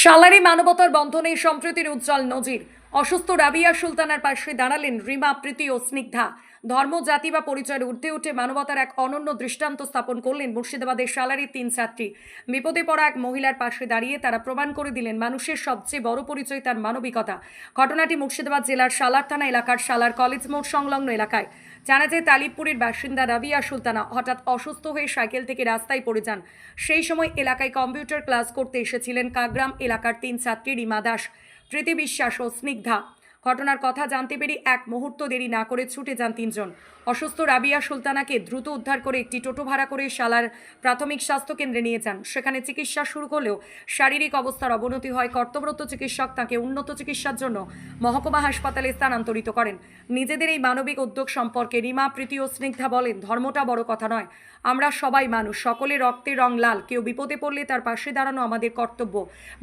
Salary মানবতার বন্ধনে সম্প্রীতির উজ্জ্বল নজির। অসুস্থ রাবিয়া সুলতানার পাশে দাঁড়ালেন রিমা, প্রীতি ও স্নিগ্ধা। ধর্ম, জাতি বা পরিচয়ের ঊর্ধ্বে উঠে মানবতার এক অনন্য দৃষ্টান্ত স্থাপন করলেন মুর্শিদাবাদের সালারির 3 ছাত্রী। বিপদে পড়া এক মহিলার পাশে দাঁড়িয়ে তারা প্রমাণ করে দিলেন মানুষের সবচেয়ে বড় পরিচয় তার মানবিকতা। ঘটনাটি মুর্শিদাবাদ জেলার সালার থানা এলাকার সালার কলেজ মোড় সংলগ্ন এলাকায়। জানা যায়, তালিবপুরের বাসিন্দা রাবিয়া সুলতানা হঠাৎ অসুস্থ হয়ে সাইকেল থেকে রাস্তায় পড়ে যান। সেই সময় এলাকায় কম্পিউটার ক্লাস করতে এসেছিলেন কাগ্রাম এলাকার 3 ছাত্রী রিমা দাস, প্রীতি বিশ্বাস ও স্নিগ্ধা। ঘটনার কথা জানতে পেরে এক মুহূর্ত দেরি না করে ছুটে যান 3 জন। অসুস্থ রাবিয়া সুলতানাকে দ্রুত উদ্ধার করে একটি টোটো ভাড়া করে সালার প্রাথমিক স্বাস্থ্য কেন্দ্রে নিয়ে যান। সেখানে চিকিৎসা শুরু করলেও শারীরিক অবস্থার অবনতি হয়। কর্তব্যরত চিকিৎসক তাকে উন্নত চিকিৎসার জন্য মহকুমা হাসপাতালে স্থানান্তরিত করেন। নিজেদের এই মানবিক উদ্যোগ সম্পর্কে রিমা, প্রীতি ও স্নিগ্ধা বলেন, ধর্মটা বড় কথা নয়, আমরা সবাই মানুষ, সকলের রক্তে রং লাল। কেউ বিপদে পড়লে তার পাশে দাঁড়ানো আমাদের কর্তব্য।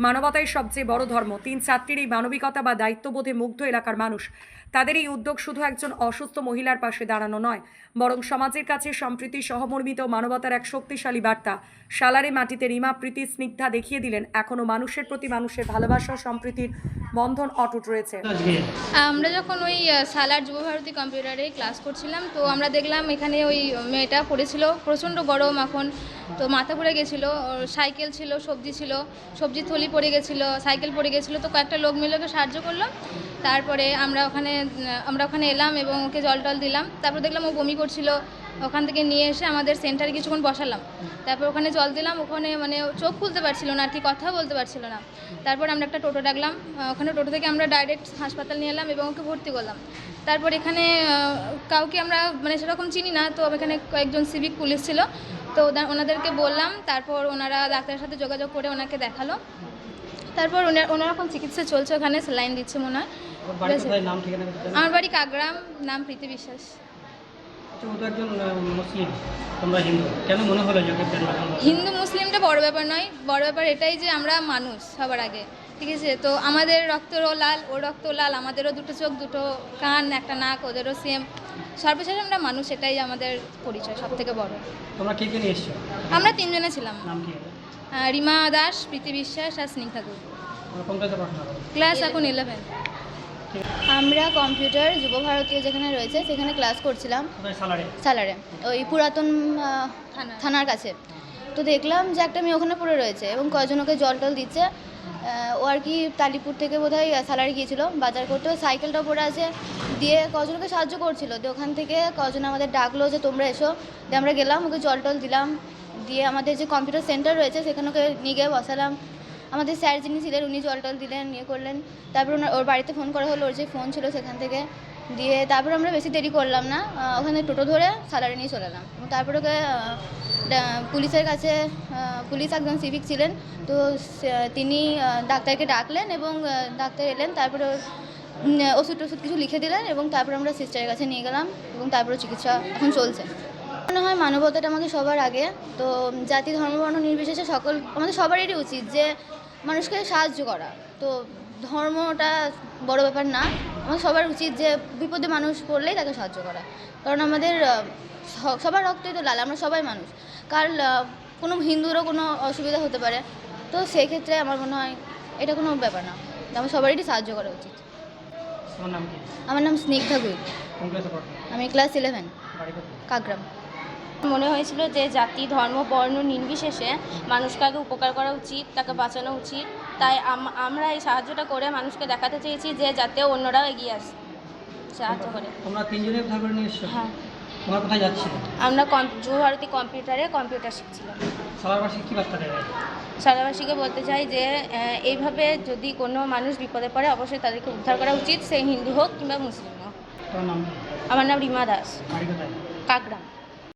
মানবতাই সবচেয়ে বড় ধর্ম। 3 ছাত্রীর এই মানবিকতা বা দায়িত্ববোধে মুগ্ধ এলাকার মানুষ। তাদের এই উদ্যোগ শুধু একজন অসুস্থ মহিলার পাশে দাঁড়ানো নয়, বরং সমাজের কাছে সম্প্রীতি, সহমর্মিত মানবতার এক শক্তিশালী বার্তা। সালারে মাটিতে রিমা, প্রীতি, স্নিগ্ধা দেখিয়ে দিলেন এখনও মানুষের প্রতি মানুষের ভালোবাসা, সম্প্রীতির বন্ধন অটুট রয়েছে। আমরা যখন ওই সালার যুবভারতী কম্পিউটারে ক্লাস করছিলাম, তো আমরা দেখলাম এখানে ওই মেয়েটা পড়েছিল, প্রচণ্ড গরম এখন, তো মাথা পড়ে গেছিলো, সাইকেল ছিল, সবজি ছিল, সবজির থলি পড়ে গেছিলো, সাইকেল পড়ে গেছিলো, তো কয়েকটা লোক মিলে ওকে সাহায্য করলো। তারপরে আমরা ওখানে এলাম এবং ওকে জল টল দিলাম। তারপর দেখলাম ও বমি করছিল, ওখান থেকে নিয়ে এসে আমাদের সেন্টারে কিছুক্ষণ বসালাম। তারপর ওখানে জল দিলাম, ওখানে মানে চোখ খুলতে পারছিল না, ঠিক কথা বলতে পারছিল না। তারপর আমরা একটা টোটো ডাকলাম, ওখানে টোটো থেকে আমরা ডাইরেক্ট হাসপাতাল নিয়ে এলাম এবং ওকে ভর্তি করলাম। তারপর এখানে কাউকে আমরা মানে সেরকম চিনি না, তো এখানে কয়েকজন সিভিক পুলিশ ছিল, তো ওনাদেরকে বললাম। তারপর ওনারা ডাক্তারের সাথে যোগাযোগ করে ওনাকে দেখালো। তারপর ওনার এখন চিকিৎসা চলছে, ওখানে স্যালাইন দিচ্ছে মনে হয়। আমার বাড়ি কাগ্রাম, নাম প্রীতি বিশ্বাস। হিন্দু মুসলিমটা বড় ব্যাপার নয়, বড় ব্যাপার এটাই যে আমরা মানুষ সবার আগে, ঠিক আছে? তো আমাদের রক্তও লাল, ওর রক্ত লাল, আমাদেরও দুটো চোখ, দুটো কান, একটা নাক, ওদেরও সেম। সর্বশেষে আমরা মানুষ, এটাই আমাদের পরিচয় সব থেকে বড়। আমরা 3 জনে ছিলাম, রিমা দাস, প্রীতি বিশ্বাস আর স্নিগ্ধা গুহ। ক্লাস এখন 11। আমরা কম্পিউটার যুবভারতীয় যেখানে রয়েছে সেখানে ক্লাস করছিলাম, সালারে ওই পুরাতন থানার কাছে। তো দেখলাম যে একটা মেয়ে ওখানে পড়ে রয়েছে এবং কয়েকজন ওকে জল টল দিচ্ছে। ও আর কি তালিপুর থেকে বোধহয় সালারে গিয়েছিল বাজার করতে, সাইকেলটাও পড়ে আছে, দিয়ে কজনকে সাহায্য করছিল। দিয়ে ওখান থেকে কজন আমাদের ডাকলো যে তোমরা এসো, দিয়ে আমরা গেলাম, ওকে জল টল দিলাম, দিয়ে আমাদের যে কম্পিউটার সেন্টার রয়েছে সেখানে ওকে নিয়ে গিয়ে বসালাম। আমাদের স্যার যিনি ছিলেন উনি জল টল দিলেন, ইয়ে করলেন। তারপর ওর বাড়িতে ফোন করা হলো, ওর যে ফোন ছিল সেখান থেকে। দিয়ে তারপর আমরা বেশি দেরি করলাম না, ওখানে টোটো ধরে সালারে নিয়ে চলে এলাম। তারপর ওকে পুলিশের কাছে, পুলিশ একজন সিভিক ছিলেন, তো তিনি ডাক্তারকে ডাকলেন এবং ডাক্তার এলেন। তারপরে ওষুধ কিছু লিখে দিলেন এবং তারপর আমরা সিস্টারের কাছে নিয়ে গেলাম এবং তারপরে চিকিৎসা এখন চলছে। মনে হয় মানবতাটা আমাদের সবার আগে। তো জাতি, ধর্ম, বর্ণ নির্বিশেষে আমাদের সবারই উচিত যে মানুষকে সাহায্য করা। তো ধর্মটা বড় ব্যাপার না, আমাদের সবার উচিত যে বিপদে মানুষ পড়লেই তাকে সাহায্য করা। কারণ আমাদের সবার রক্তই তো লাল, আমরা সবাই মানুষ। কাল কোনো হিন্দুরও কোনো অসুবিধা হতে পারে, তো সেই ক্ষেত্রে আমার মনে হয় এটা কোনো ব্যাপার না, আমার সবারই সাহায্য করা উচিত। আমার নাম স্নিগ্ধা গুহ, আমি ক্লাস 11, কাগ্রাম। মনে হয়েছিল যে জাতি, ধর্ম, বর্ণ নির্বিশেষে মানুষকে আগে উপকার করা উচিত, তাকে বাঁচানো উচিত। তাই আমরা এই সাহায্যটা করে মানুষকে দেখাতে চেয়েছি যে যাতে অন্যরাও এগিয়ে আসে সাহায্য করে। তোমরা 3 জনে উদ্ধার নিয়ে এসেছো? হ্যাঁ। তোমরা কোথায় যাচ্ছিলে? আমরা যুবভারতী কম্পিউটারে কম্পিউটার শিখছিলাম। সালারবাসী কি বার্তা দেবে? সালারবাসীকে বলতে চাই যে এইভাবে যদি কোনো মানুষ বিপদে পড়ে অবশ্যই তাদেরকে উদ্ধার করা উচিত, সে হিন্দু হোক কিংবা মুসলিম হোক। তোমার নাম? আমার নাম রিমা দাস, বাড়ি কোথায়? কাগ্রাম।